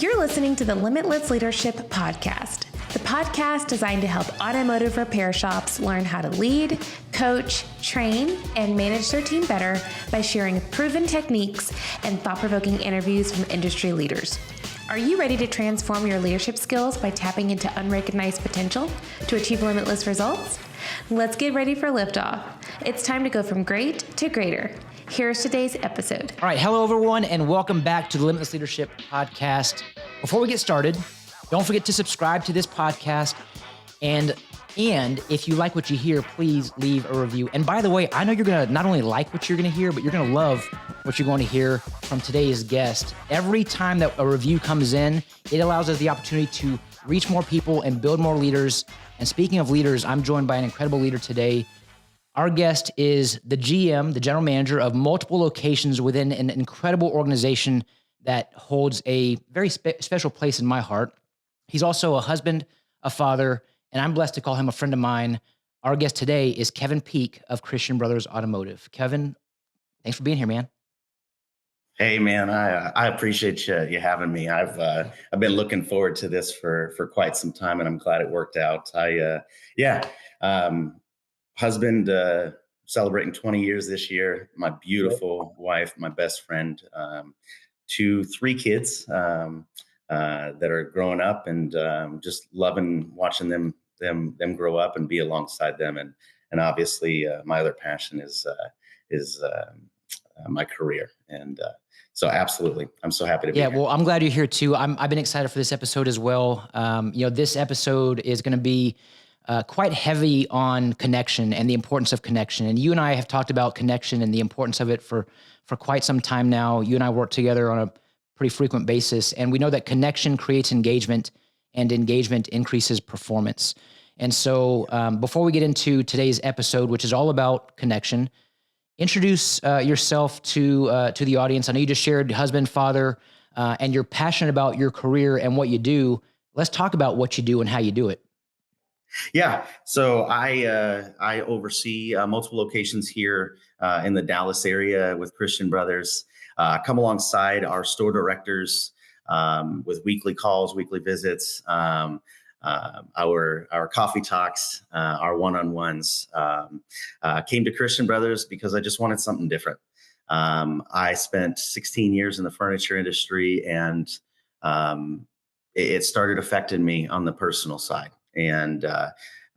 You're listening to the Limitless Leadership Podcast, the podcast designed to help automotive repair shops learn how to lead, coach, train, and manage their team better by sharing proven techniques and thought-provoking interviews from industry leaders. Are you ready to transform your leadership skills by tapping into unrecognized potential to achieve limitless results? Let's get ready for liftoff. It's time to go from great to greater. Here's today's episode. All right. Hello, everyone, and welcome back to the Limitless Leadership Podcast. Before we get started, don't forget to subscribe to this podcast. And if you like what you hear, please leave a review. And by the way, I know you're going to not only like what you're going to hear, but you're going to love what you're going to hear from today's guest. Every time that a review comes in, it allows us the opportunity to reach more people and build more leaders. And speaking of leaders, I'm joined by an incredible leader today. Our guest is the GM, the general manager of multiple locations within an incredible organization that holds a very special place in my heart. He's also a husband, a father, and I'm blessed to call him a friend of mine. Our guest today is Kevin Peak of Christian Brothers Automotive. Kevin, thanks for being here, man. Hey, man, I appreciate you having me. I've been looking forward to this for quite some time, and I'm glad it worked out. Husband celebrating 20 years this year. My beautiful wife, my best friend, 3 kids that are growing up, and just loving watching them grow up and be alongside them. And obviously, my other passion is my career. And so absolutely, I'm so happy to be here. Well, I'm glad you're here too. I've been excited for this episode as well. This episode is going to be quite heavy on connection and the importance of connection. And you and I have talked about connection and the importance of it for quite some time now. You and I work together on a pretty frequent basis, and we know that connection creates engagement, and engagement increases performance. And so before we get into today's episode, which is all about connection, introduce yourself to the audience. I know you just shared husband, father, and you're passionate about your career and what you do. Let's talk about what you do and how you do it. Yeah. So I oversee multiple locations here in the Dallas area with Christian Brothers. Come alongside our store directors with weekly calls, weekly visits, our coffee talks, our one-on-ones. Came to Christian Brothers because I just wanted something different. I spent 16 years in the furniture industry, and it started affecting me on the personal side. And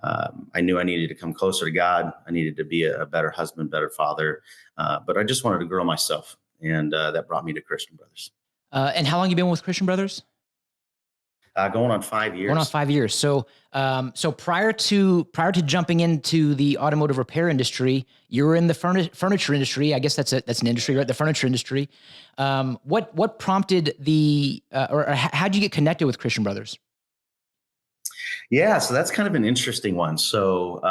I knew I needed to come closer to God. I needed to be a better husband, better father. But I just wanted to grow myself. And that brought me to Christian Brothers. And how long have you been with Christian Brothers? Going on 5 years. Going on 5 years. So prior to jumping into the automotive repair industry, you were in the furniture industry. I guess that's an industry, right? The furniture industry. What prompted or how'd you get connected with Christian Brothers? Yeah, so that's kind of an interesting one. So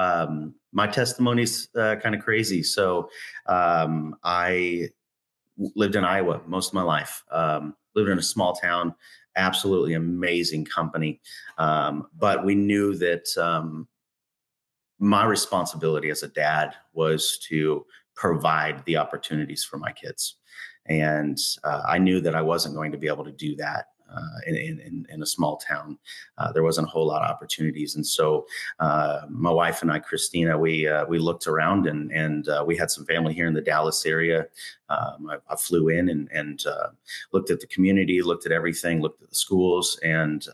my testimony's kind of crazy. So I lived in Iowa most of my life. Lived in a small town, absolutely amazing company. But we knew that my responsibility as a dad was to provide the opportunities for my kids. And I knew that I wasn't going to be able to do that in a small town. There wasn't a whole lot of opportunities. And so my wife and I, Christina, we looked around and we had some family here in the Dallas area. I flew in and looked at the community, looked at everything, looked at the schools, and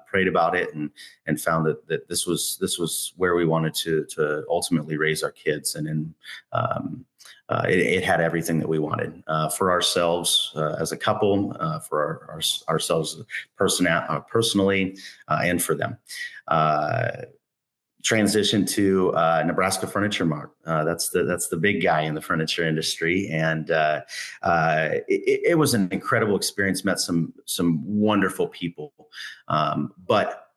prayed about it and found that this was where we wanted to ultimately raise our kids. And then it had everything that we wanted for ourselves as a couple, for ourselves personally, and for them. Transition to Nebraska Furniture Mart. That's the big guy in the furniture industry, and it was an incredible experience. Met some wonderful people, but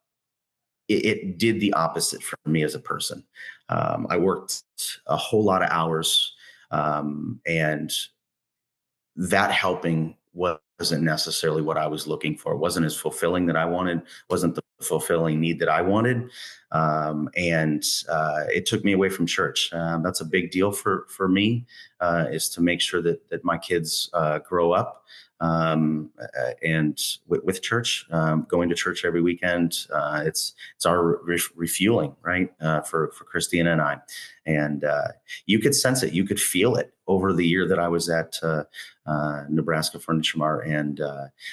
it did the opposite for me as a person. I worked a whole lot of hours. And that helping was wasn't necessarily what I was looking for. It wasn't as fulfilling that I wanted, wasn't the fulfilling need that I wanted. And it took me away from church. That's a big deal for me, is to make sure that my kids grow up and with church, going to church every weekend. It's our refueling, right? For Christina and I. And you could sense it, you could feel it over the year that I was at Nebraska Furniture Mart, and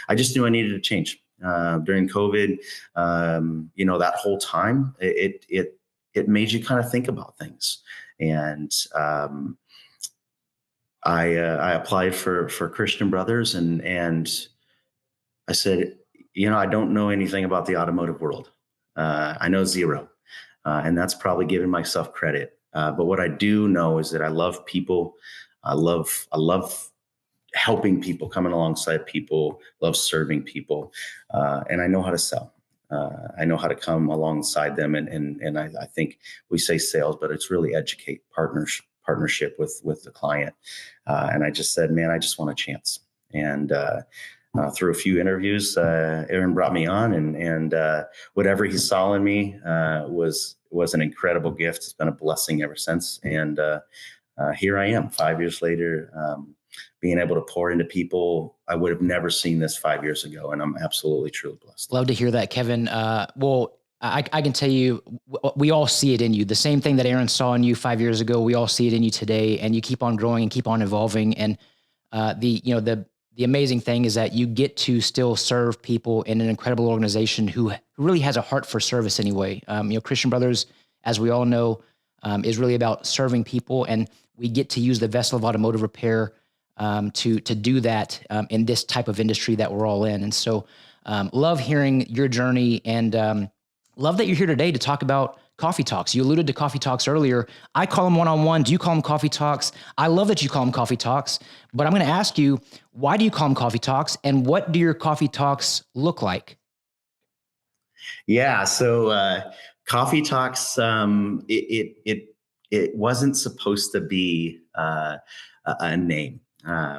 I just knew I needed to change. During COVID, that whole time, it made you kind of think about things. And I applied for Christian Brothers, and I said, I don't know anything about the automotive world. I know zero, and that's probably giving myself credit. But what I do know is that I love people. I love helping people, coming alongside people, love serving people, and I know how to sell. I know how to come alongside them, and I think we say sales, but it's really educate, partnership with the client. And I just said, man, I just want a chance. And through a few interviews, Aaron brought me on, and whatever he saw in me was an incredible gift. It's been a blessing ever since. And here I am 5 years later, being able to pour into people. I would have never seen this 5 years ago, and I'm absolutely, truly blessed. Love to hear that, Kevin. Well, I can tell you, we all see it in you. The same thing that Aaron saw in you 5 years ago, we all see it in you today, and you keep on growing and keep on evolving. And the amazing thing is that you get to still serve people in an incredible organization who really has a heart for service anyway. Christian Brothers, as we all know, is really about serving people, and we get to use the vessel of automotive repair to do that in this type of industry that we're all in. And so love hearing your journey, and love that you're here today to talk about coffee talks. You alluded to coffee talks earlier. I call them one-on-one. Do you call them coffee talks? I love that you call them coffee talks, but I'm going to ask you, why do you call them coffee talks, and what do your coffee talks look like? Yeah. So coffee talks, it wasn't supposed to be a name.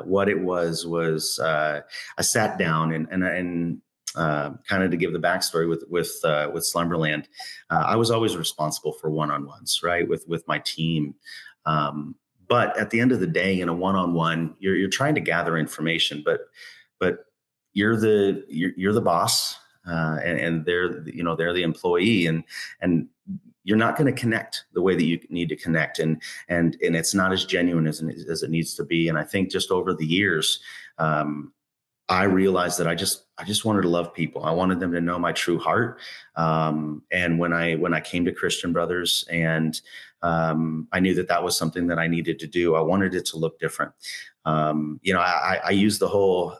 What it was I sat down and kind of to give the backstory with Slumberland, I was always responsible for one-on-ones, right, with my team. But at the end of the day, in a one-on-one, you're trying to gather information, but you're the boss, and they're the employee, and you're not going to connect the way that you need to connect, and it's not as genuine as it needs to be. And I think just over the years, I realized that I just wanted to love people. I wanted them to know my true heart. And when I came to Christian Brothers, and I knew that was something that I needed to do, I wanted it to look different. I use the whole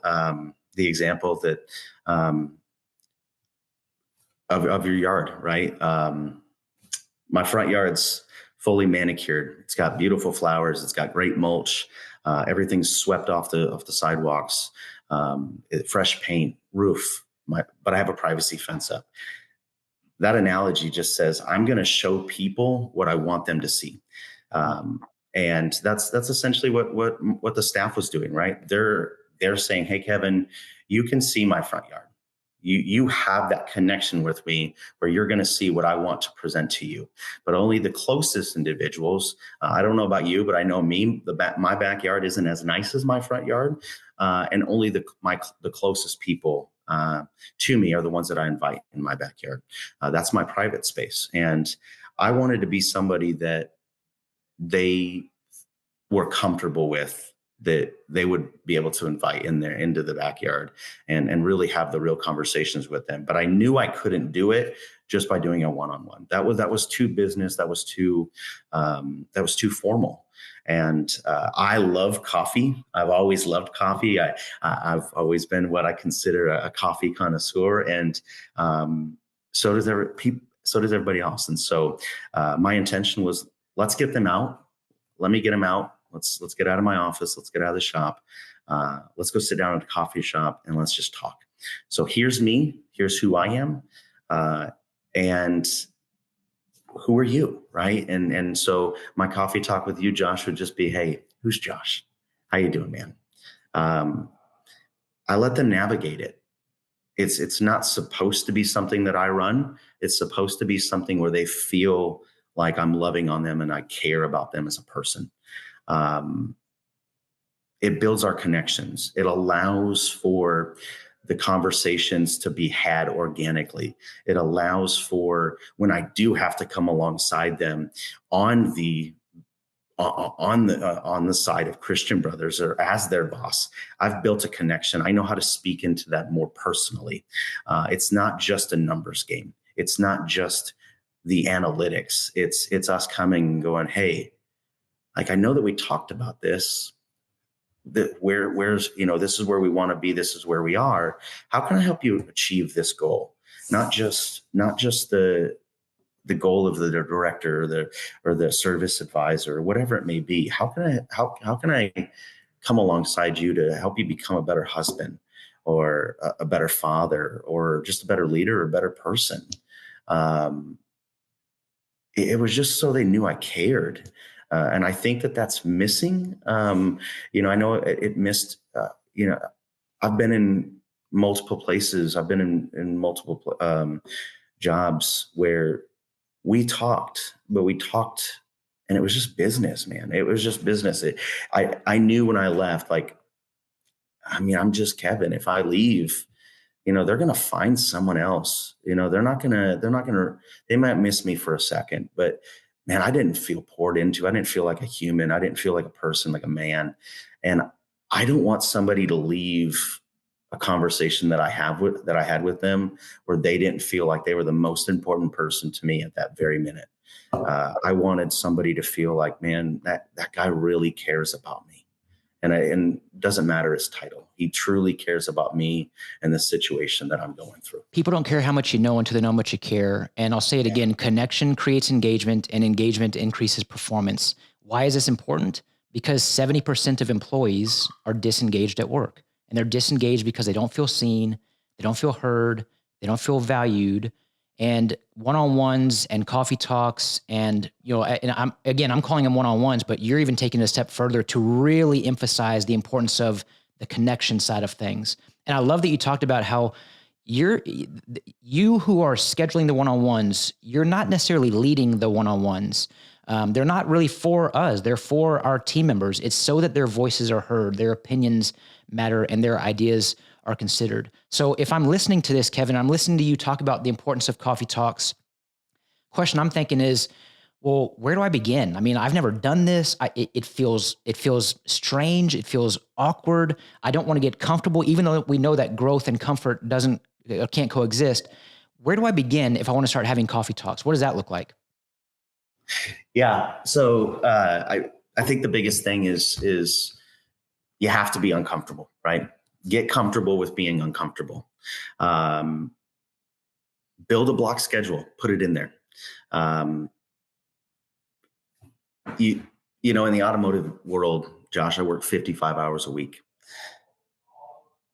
the example that of your yard, right? My front yard's fully manicured. It's got beautiful flowers. It's got great mulch. Everything's swept off the sidewalks. Fresh paint, roof. But I have a privacy fence up. That analogy just says I'm going to show people what I want them to see, and that's essentially what the staff was doing. Right? They're saying, "Hey, Kevin, you can see my front yard. You have that connection with me where you're going to see what I want to present to you, but only the closest individuals. I don't know about you, but I know me, my backyard isn't as nice as my front yard. And only the closest people to me are the ones that I invite in my backyard. That's my private space. And I wanted to be somebody that they were comfortable with, that they would be able to invite into the backyard and really have the real conversations with them. But I knew I couldn't do it just by doing a one-on-one. That was too business. That was too formal. And I love coffee. I've always loved coffee. I've always been what I consider a coffee connoisseur, and so does everybody else. And so my intention was, let's get them out. Let me get them out. Let's get out of my office. Let's get out of the shop. Let's go sit down at a coffee shop and let's just talk. So here's me. Here's who I am. And who are you, right? And so my coffee talk with you, Josh, would just be, hey, who's Josh? How you doing, man? I let them navigate it. It's not supposed to be something that I run. It's supposed to be something where they feel like I'm loving on them and I care about them as a person. Um, it builds our connections. It allows for the conversations to be had organically. It allows for when I do have to come alongside them on the on the side of Christian brothers or as their boss, I've built a connection. I know how to speak into that more personally. It's not just a numbers game. It's not just the analytics. It's us coming and going, hey, like I know that we talked about this. That where's this is where we want to be. This is where we are. How can I help you achieve this goal? Not just the goal of the director or the service advisor or whatever it may be. How can I come alongside you to help you become a better husband or a better father or just a better leader or a better person? It was just so they knew I cared. And I think that that's missing. I know it missed, I've been in multiple places. I've been in multiple jobs where but we talked and it was just business, man. It was just business. I knew when I left, like, I mean, I'm just Kevin. If I leave, they're going to find someone else. They might miss me for a second, but man, I didn't feel poured into. I didn't feel like a human. I didn't feel like a person, like a man. And I don't want somebody to leave a conversation that I had with them where they didn't feel like they were the most important person to me at that very minute. I wanted somebody to feel like, man, that guy really cares about me. And doesn't matter his title. He truly cares about me and the situation that I'm going through. People don't care how much you know until they know how much you care. And I'll say it again, connection creates engagement and engagement increases performance. Why is this important? Because 70% of employees are disengaged at work, and they're disengaged because they don't feel seen, they don't feel heard, they don't feel valued. And one-on-ones and coffee talks and, I'm calling them one-on-ones, but you're even taking it a step further to really emphasize the importance of the connection side of things. And I love that you talked about how you who are scheduling the one-on-ones, you're not necessarily leading the one-on-ones. They're not really for us. They're for our team members. It's so that their voices are heard, their opinions matter, and their ideas are considered. So if I'm listening to this, Kevin, I'm listening to you talk about the importance of coffee talks. Question I'm thinking is, well, where do I begin? I mean, I've never done this. It feels strange. It feels awkward. I don't want to get comfortable, even though we know that growth and comfort can't coexist. Where do I begin if I want to start having coffee talks? What does that look like? Yeah. So I think the biggest thing is you have to be uncomfortable, right? Get comfortable with being uncomfortable. Build a block schedule, put it in there. In the automotive world, Josh, I work 55 hours a week.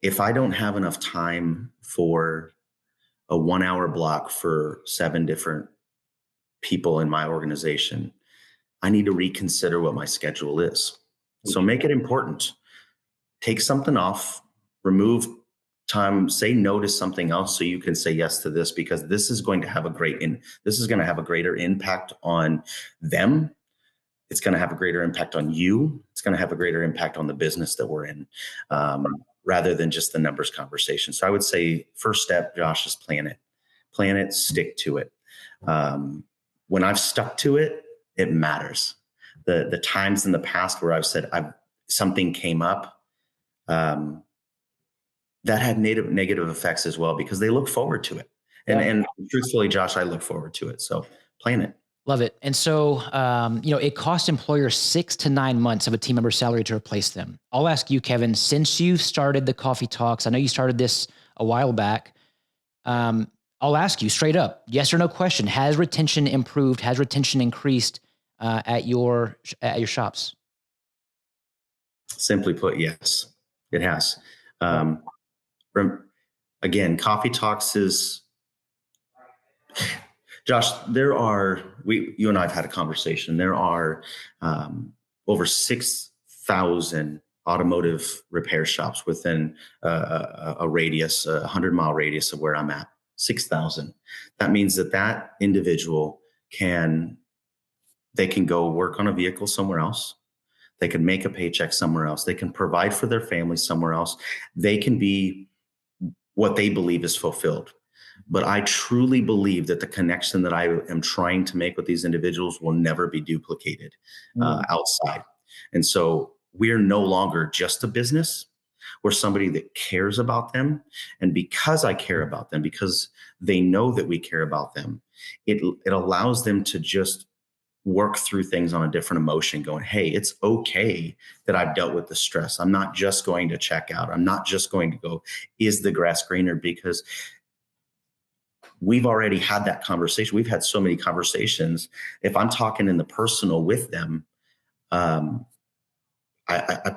If I don't have enough time for a 1 hour block for 7 different people in my organization, I need to reconsider what my schedule is. So make it important. Take something off, remove time, say no to something else so you can say yes to this, because this is going to have a greater impact on them. It's going to have a greater impact on you. It's going to have a greater impact on the business that we're in, rather than just the numbers conversation. So I would say first step, Josh, is plan it, stick to it. When I've stuck to it, it matters. The times in the past where I've said something came up, that had negative effects as well, because they look forward to it. And truthfully, Josh, I look forward to it. So plan it. Love it. And so, it costs employers 6 to 9 months of a team member's salary to replace them. I'll ask you, Kevin, since you started the coffee talks, I know you started this a while back. I'll ask you straight up, yes or no question. Has retention improved? Has retention increased at your shops? Simply put, yes, it has. Again, coffee talks is, Josh, you and I have had a conversation. There are over 6,000 automotive repair shops within a radius, a 100-mile radius of where I'm at. 6,000. That means that individual they can go work on a vehicle somewhere else. They can make a paycheck somewhere else. They can provide for their family somewhere else. They can be what they believe is fulfilled. But I truly believe that the connection that I am trying to make with these individuals will never be duplicated outside. And so we're no longer just a business. We're somebody that cares about them. And because I care about them, because they know that we care about them, it allows them to just work through things on a different emotion, going, hey, it's okay that I've dealt with the stress. I'm not just going to check out. I'm not just going to go, is the grass greener? Because we've already had that conversation. We've had so many conversations. If I'm talking in the personal with them, I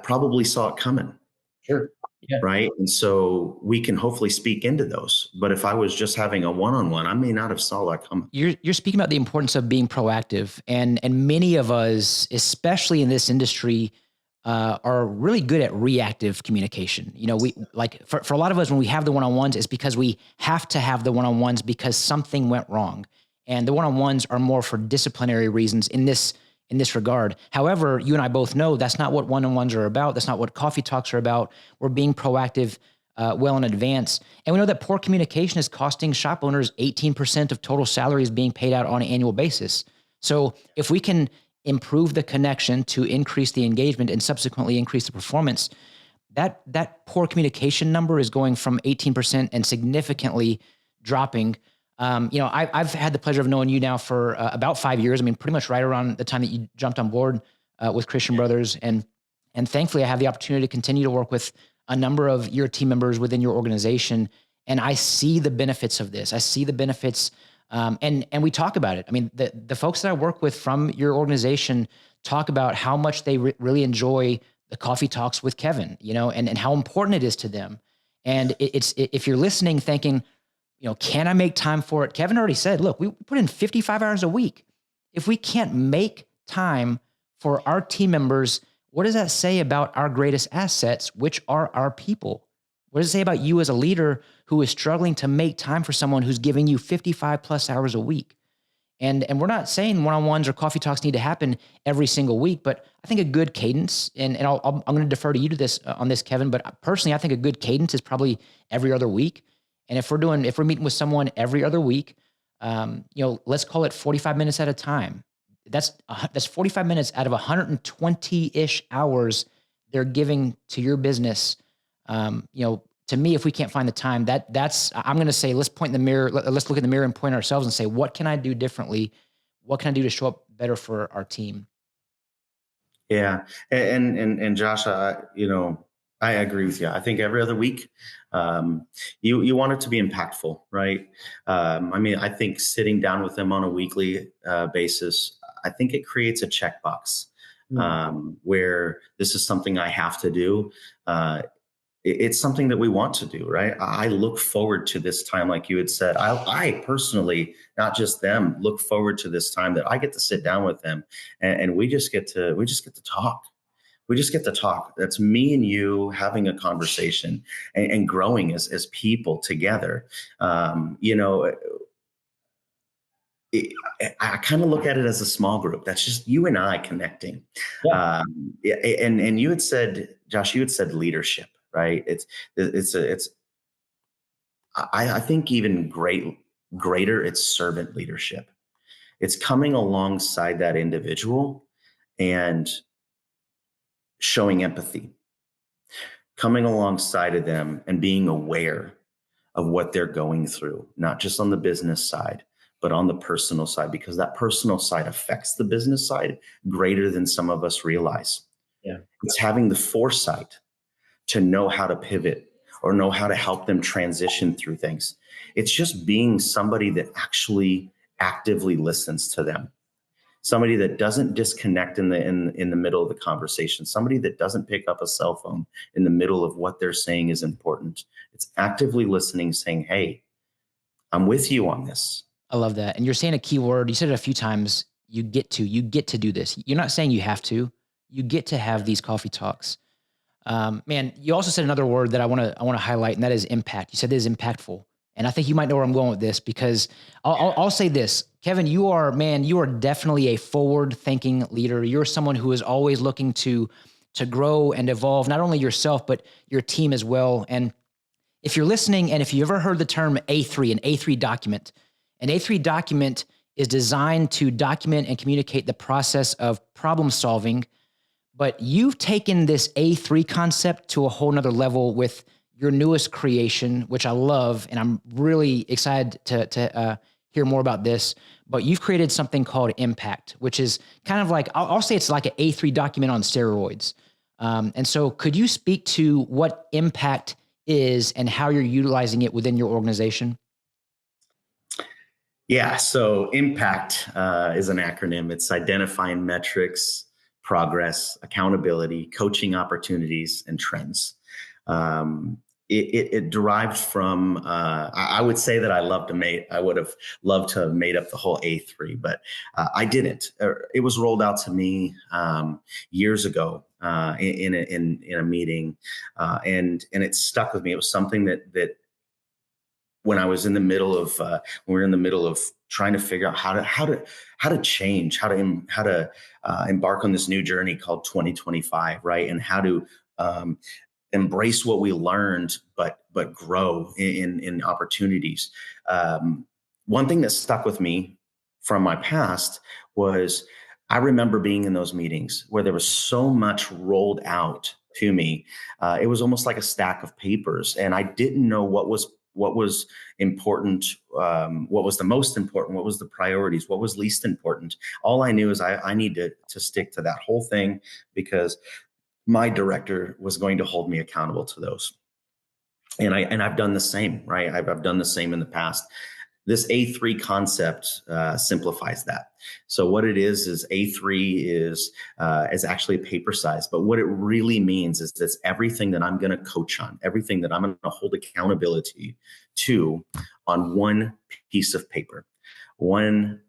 probably saw it coming. Sure. Yeah. Right. And so we can hopefully speak into those. But if I was just having a one-on-one, I may not have saw that coming. You're speaking about the importance of being proactive, and many of us, especially in this industry, are really good at reactive communication. You know, we like for a lot of us when we have the one-on-ones, it's because we have to have the one-on-ones because something went wrong, and the one-on-ones are more for disciplinary reasons in this regard. However, you and I both know that's not what one-on-ones are about. That's not what coffee talks are about. We're being proactive well in advance. And we know that poor communication is costing shop owners 18% of total salaries being paid out on an annual basis. So if we can improve the connection to increase the engagement and subsequently increase the performance, that poor communication number is going from 18% and significantly dropping. I've had the pleasure of knowing you now for about 5 years. I mean, pretty much right around the time that you jumped on board with Christian Brothers. And thankfully I have the opportunity to continue to work with a number of your team members within your organization. And I see the benefits of this. I see the benefits. And we talk about it. I mean, the folks that I work with from your organization talk about how much they really enjoy the coffee talks with Kevin, and how important it is to them. And if you're listening thinking, can I make time for it? Kevin already said, look, we put in 55 hours a week. If we can't make time for our team members, what does that say about our greatest assets, which are our people? What does it say about you as a leader who is struggling to make time for someone who's giving you 55 plus hours a week? And we're not saying one-on-ones or coffee talks need to happen every single week, but I think a good cadence, and I'm going to defer to you to this on this, Kevin, but personally, I think a good cadence is probably every other week. And if we're meeting with someone every other week, let's call it 45 minutes at a time. That's 45 minutes out of 120-ish hours they're giving to your business. To me, if we can't find the time, I'm going to say, let's point in the mirror. Let's look in the mirror and point ourselves and say, what can I do differently? What can I do to show up better for our team? Yeah. And Josh, I agree with you. I think every other week, you want it to be impactful, right? I think sitting down with them on a weekly basis, I think it creates a checkbox where this is something I have to do. It's something that we want to do, right? I look forward to this time, like you had said. I personally, not just them, look forward to this time that I get to sit down with them and we just get to talk. We just get to talk. That's me and you having a conversation and growing as people together. I kind of look at it as a small group. That's just you and I connecting. Yeah. And you had said, Josh, leadership, right? I think even greater, it's servant leadership. It's coming alongside that individual and showing empathy, coming alongside of them and being aware of what they're going through, not just on the business side, but on the personal side, because that personal side affects the business side greater than some of us realize. Yeah. It's having the foresight to know how to pivot or know how to help them transition through things. It's just being somebody that actually actively listens to them. Somebody that doesn't disconnect in the middle of the conversation, somebody that doesn't pick up a cell phone in the middle of what they're saying is important. It's actively listening, saying, hey, I'm with you on this. I love that. And you're saying a key word. You said it a few times. You get to do this. You're not saying you have to. You get to have these coffee talks. Man, you also said another word that I want to highlight, and that is impact. You said it is impactful. And I think you might know where I'm going with this, because I'll say this, Kevin, you are definitely a forward thinking leader. You're someone who is always looking to grow and evolve, not only yourself, but your team as well. And if you're listening, and if you ever heard the term A3, an A3 document, an A3 document is designed to document and communicate the process of problem solving. But you've taken this A3 concept to a whole nother level with your newest creation, which I love, and I'm really excited to hear more about this. But you've created something called Impact, which is kind of like, I'll say it's like an A3 document on steroids. And so could you speak to what Impact is and how you're utilizing it within your organization? Yeah. So impact is an acronym. It's identifying metrics, progress, accountability, coaching opportunities, and trends. It derived from, I would say that I would have loved to have made up the whole A3, but I didn't. It was rolled out to me years ago in a meeting, and it stuck with me. It was something that when I was in the middle of, when we were in the middle of trying to figure out how to change, how to embark on this new journey called 2025, right? And how to embrace what we learned, but grow in opportunities. One thing that stuck with me from my past was I remember being in those meetings where there was so much rolled out to me. It was almost like a stack of papers, and I didn't know what was important, what was the most important, what was the priorities, what was least important. All I knew is I need to stick to that whole thing, because my director was going to hold me accountable to those. And I've done the same, right? I've done the same in the past. This A3 concept simplifies that. So what it is A3 is actually a paper size, but what it really means is that's everything that I'm going to coach on, everything that I'm going to hold accountability to on one piece of paper, one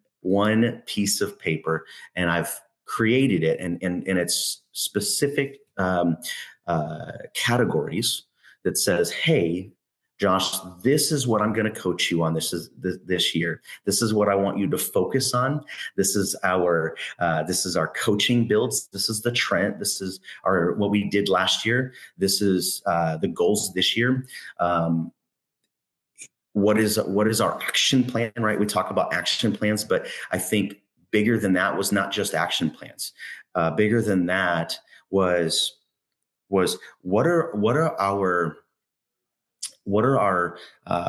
piece of paper, and I've created it, and it's specific categories that says, hey, Josh, this is what I'm going to coach you on this year. This is what I want you to focus on. This is our coaching builds. This is the trend. This is what we did last year. This is the goals this year. What is our action plan, right? We talk about action plans, but I think bigger than that was not just action plans. Bigger than that was what are our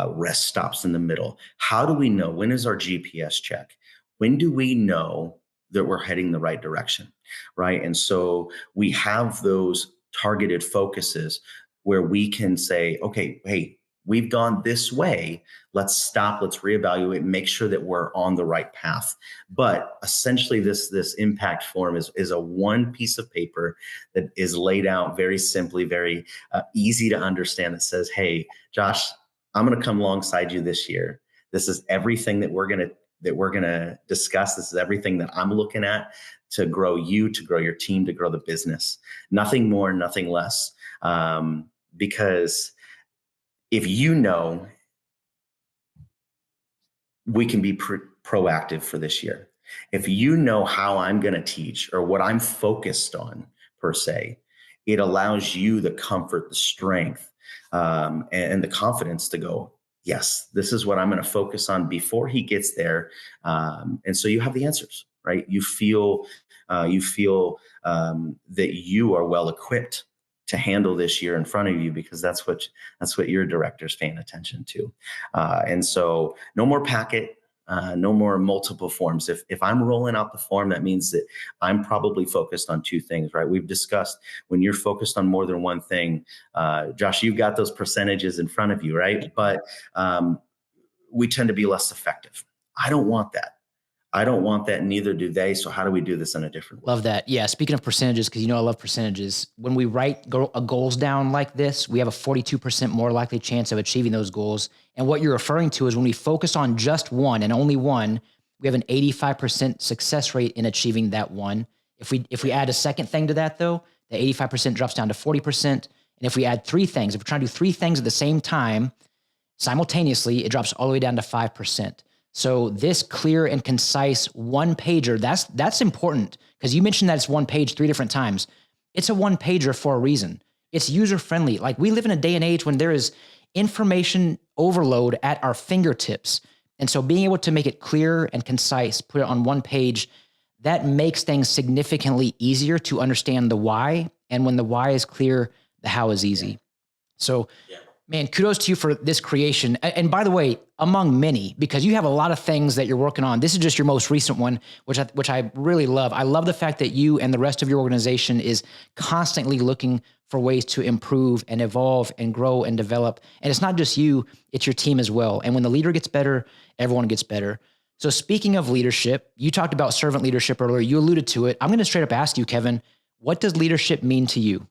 rest stops in the middle? How do we know? When is our GPS check? When do we know that we're heading the right direction, right? And so we have those targeted focuses where we can say, okay, hey, we've gone this way. Let's stop. Let's reevaluate. Make sure that we're on the right path. But essentially, this impact form is a one piece of paper that is laid out very simply, very easy to understand. That says, "Hey, Josh, I'm going to come alongside you this year. This is everything that we're gonna discuss. This is everything that I'm looking at to grow you, to grow your team, to grow the business. Nothing more, nothing less. Because if you know, we can be proactive for this year. If you know how I'm going to teach or what I'm focused on per se, it allows you the comfort, the strength, and the confidence to go, yes, this is what I'm going to focus on before he gets there. And so you have the answers, right? You feel that you are well equipped to handle this year in front of you, because that's what your director's paying attention to. And so no more packet, no more multiple forms. If I'm rolling out the form, that means that I'm probably focused on two things, right? We've discussed when you're focused on more than one thing, Josh, you've got those percentages in front of you, right? But we tend to be less effective. I don't want that. Neither do they. So how do we do this in a different way? Love that. Yeah. Speaking of percentages, because I love percentages. When we write goals down like this, we have a 42% more likely chance of achieving those goals. And what you're referring to is when we focus on just one and only one, we have an 85% success rate in achieving that one. If we add a second thing to that, though, the 85% drops down to 40%. And if we add three things, if we're trying to do three things at the same time, simultaneously, it drops all the way down to 5%. So this clear and concise one pager, that's important, because you mentioned that it's one page 3 different times. It's a one pager for a reason. It's user friendly. Like, we live in a day and age when there is information overload at our fingertips. And so being able to make it clear and concise, put it on one page, that makes things significantly easier to understand the why. And when the why is clear, the how is easy. So man, kudos to you for this creation. And by the way, among many, because you have a lot of things that you're working on. This is just your most recent one, which I really love. I love the fact that you and the rest of your organization is constantly looking for ways to improve and evolve and grow and develop. And it's not just you, it's your team as well. And when the leader gets better, everyone gets better. So speaking of leadership, you talked about servant leadership earlier. You alluded to it. I'm going to straight up ask you, Kevin, what does leadership mean to you?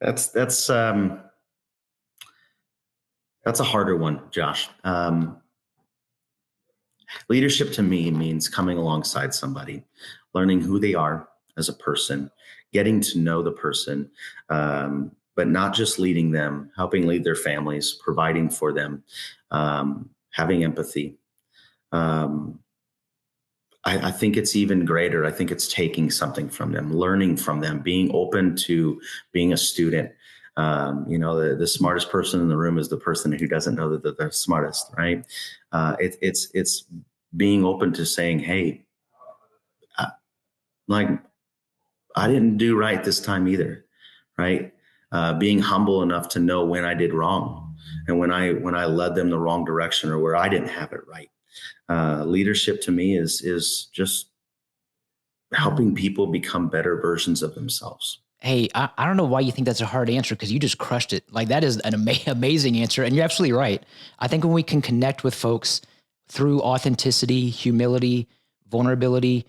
That's a harder one, Josh. Leadership to me means coming alongside somebody, learning who they are as a person, getting to know the person, but not just leading them, helping lead their families, providing for them, having empathy. I think it's even greater. I think it's taking something from them, learning from them, being open to being a student. The smartest person in the room is the person who doesn't know that they're the smartest, right? It's being open to saying, hey, I didn't do right this time either, right? Being humble enough to know when I did wrong and when I led them the wrong direction or where I didn't have it right. Leadership to me is just helping people become better versions of themselves. Hey, I don't know why you think that's a hard answer, because you just crushed it. Like, that is an amazing answer. And you're absolutely right. I think when we can connect with folks through authenticity, humility, vulnerability,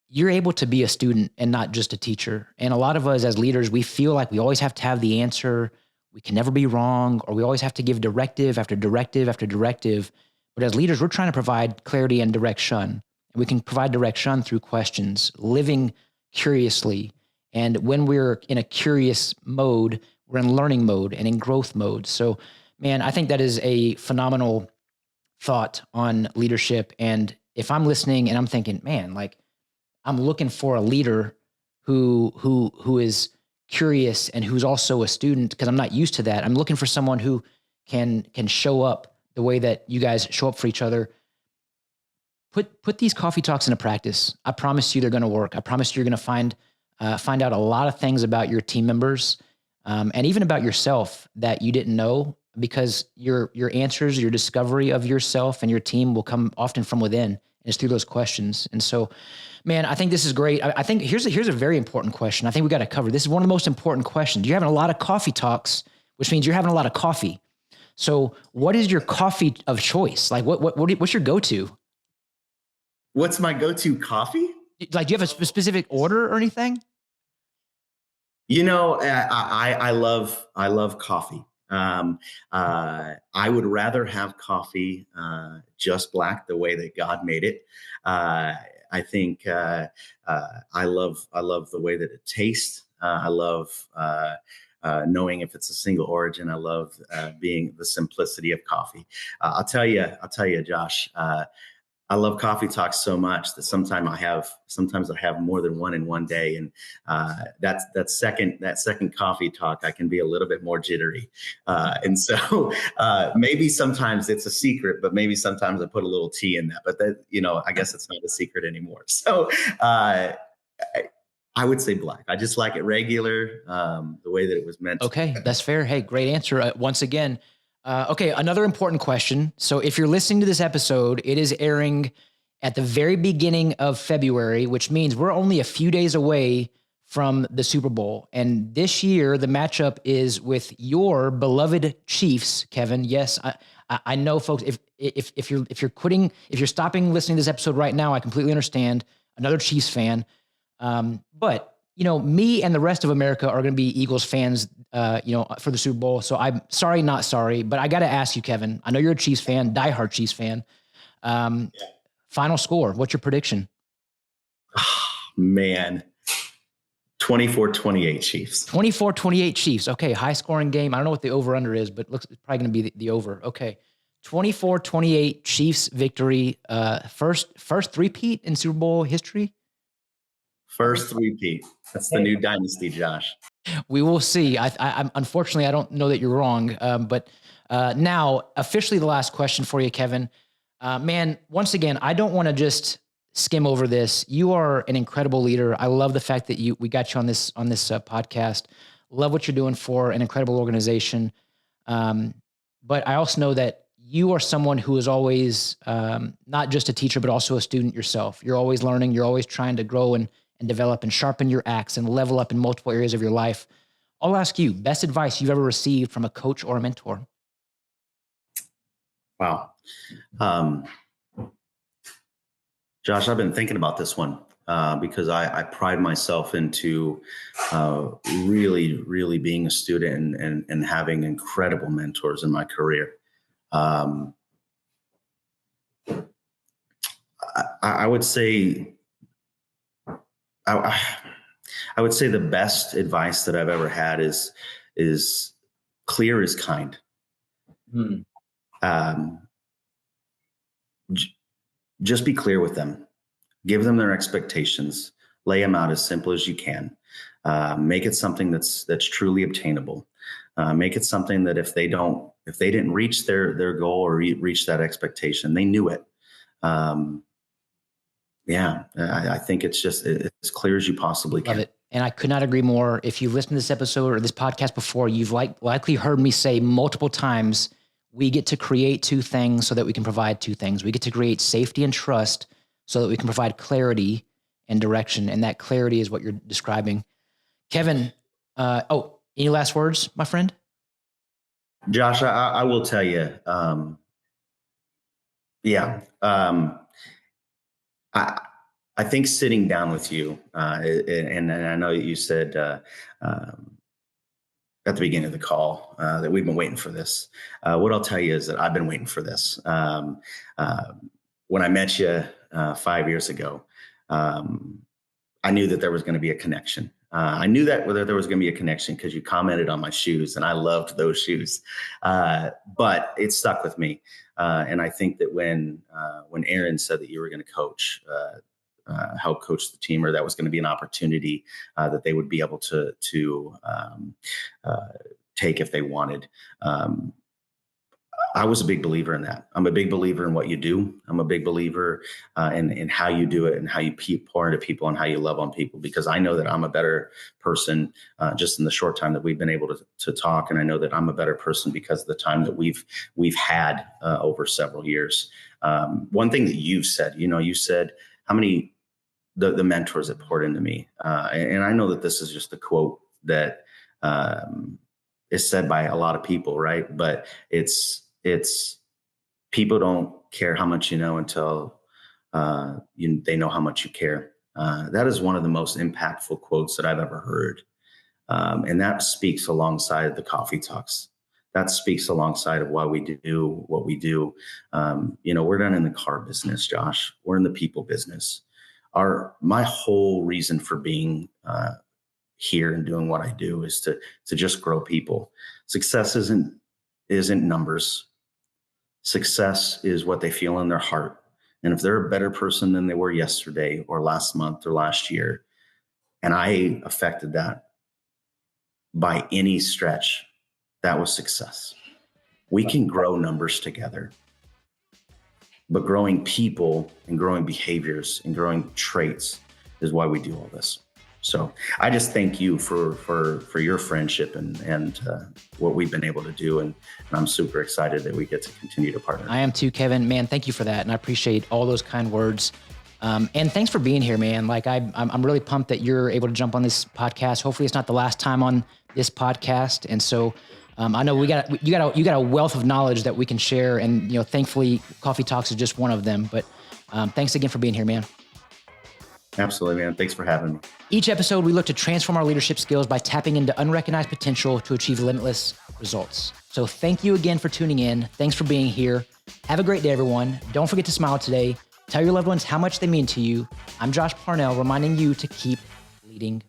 you're able to be a student and not just a teacher. And a lot of us as leaders, we feel like we always have to have the answer. We can never be wrong, or we always have to give directive after directive after directive. But as leaders, we're trying to provide clarity and direction. And we can provide direction through questions, living curiously. And when we're in a curious mode, we're in learning mode and in growth mode. So, man, I think that is a phenomenal thought on leadership. And if I'm listening and I'm thinking, man, like, I'm looking for a leader who is curious and who's also a student, because I'm not used to that. I'm looking for someone who can show up the way that you guys show up for each other. Put these coffee talks into practice. I promise you they're going to work. I promise you're going to find out a lot of things about your team members, and even about yourself that you didn't know, because your answers, your discovery of yourself and your team will come often from within, and it's through those questions. And so, man, I think this is great. I think here's a very important question. I think we got to cover. This is one of the most important questions. You're having a lot of coffee talks, which means you're having a lot of coffee. So what is your coffee of choice? Like, what's your go-to? What's my go-to coffee? Like, do you have a specific order or anything? I love coffee. I would rather have coffee just black, the way that God made it. I think I love the way that it tastes. I love knowing if it's a single origin. I love being the simplicity of coffee. I'll tell you, Josh. I love coffee talks so much that sometimes I have more than one in one day, and that second coffee talk, I can be a little bit more jittery, and so maybe sometimes it's a secret, but maybe sometimes I put a little tea in that. But that, I guess it's not a secret anymore. So I would say black. I just like it regular, the way that it was meant. Okay, that's fair. Hey, great answer. Once again. Okay, another important question. So if you're listening to this episode, it is airing at the very beginning of February, which means we're only a few days away from the Super Bowl. And this year, the matchup is with your beloved Chiefs, Kevin. Yes, I know, folks. If you're stopping listening to this episode right now, I completely understand. Another Chiefs fan, but me and the rest of America are going to be Eagles fans, for the Super Bowl. So I'm sorry, not sorry, but I got to ask you, Kevin, I know you're a Chiefs fan, diehard Chiefs fan. Final score, what's your prediction? Man, 24-28 Chiefs. 24-28 Chiefs. Okay, high scoring game. I don't know what the over-under is, but it's probably going to be the over. Okay, 24-28 Chiefs victory. First three-peat in Super Bowl history. First three-peat. That's the new dynasty, Josh. We will see. I'm unfortunately, I don't know that you're wrong. But now, officially, the last question for you, Kevin. Man, once again, I don't want to just skim over this. You are an incredible leader. I love the fact that we got you on this podcast. Love what you're doing for an incredible organization. But I also know that you are someone who is always not just a teacher, but also a student yourself. You're always learning. You're always trying to grow and develop and sharpen your axe and level up in multiple areas of your life. I'll ask you, best advice you've ever received from a coach or a mentor? Wow. Josh, I've been thinking about this one because I pride myself into really, really being a student and having incredible mentors in my career. I would say I would say the best advice that I've ever had is clear is kind. Just be clear with them. Give them their expectations. Lay them out as simple as you can. Make it something that's truly obtainable. Make it something that if they didn't reach their goal or reach that expectation, they knew it. I think it's just as clear as you possibly can. Love it. And I could not agree more. If you've listened to this episode or this podcast before, you've likely heard me say multiple times, we get to create two things so that we can provide two things. We get to create safety and trust so that we can provide clarity and direction. And that clarity is what you're describing. Kevin, any last words, my friend? Josh, I will tell you, I think sitting down with you, and I know you said at the beginning of the call that we've been waiting for this. What I'll tell you is that I've been waiting for this. When I met you 5 years ago, I knew that there was going to be a connection. I knew that whether there was going to be a connection because you commented on my shoes and I loved those shoes, but it stuck with me. And I think that when Aaron said that you were going to coach, help coach the team, or that was going to be an opportunity that they would be able to take if they wanted. I was a big believer in that. I'm a big believer in what you do. I'm a big believer in how you do it and how you pour into people and how you love on people, because I know that I'm a better person just in the short time that we've been able to talk. And I know that I'm a better person because of the time that we've had over several years. One thing that you said how many the mentors that poured into me. And I know that this is just a quote that is said by a lot of people, right? But it's people don't care how much you know until they know how much you care. That is one of the most impactful quotes that I've ever heard. And that speaks alongside the coffee talks. That speaks alongside of why we do what we do. We're not in the car business, Josh. We're in the people business. My whole reason for being here and doing what I do is to just grow people. Success isn't numbers. Success is what they feel in their heart. And if they're a better person than they were yesterday or last month or last year, and I affected that by any stretch, that was success. We can grow numbers together, but growing people and growing behaviors and growing traits is why we do all this. So I just thank you for your friendship and what we've been able to do. And I'm super excited that we get to continue to partner. I am too, Kevin. Man, thank you for that. And I appreciate all those kind words. And thanks for being here, man. Like I'm really pumped that you're able to jump on this podcast. Hopefully it's not the last time on this podcast. And so I know you got a wealth of knowledge that we can share. And, thankfully Coffee Talks is just one of them, but thanks again for being here, man. Absolutely, man. Thanks for having me. Each episode, we look to transform our leadership skills by tapping into unrecognized potential to achieve limitless results. So thank you again for tuning in. Thanks for being here. Have a great day, everyone. Don't forget to smile today. Tell your loved ones how much they mean to you. I'm Josh Parnell, reminding you to keep leading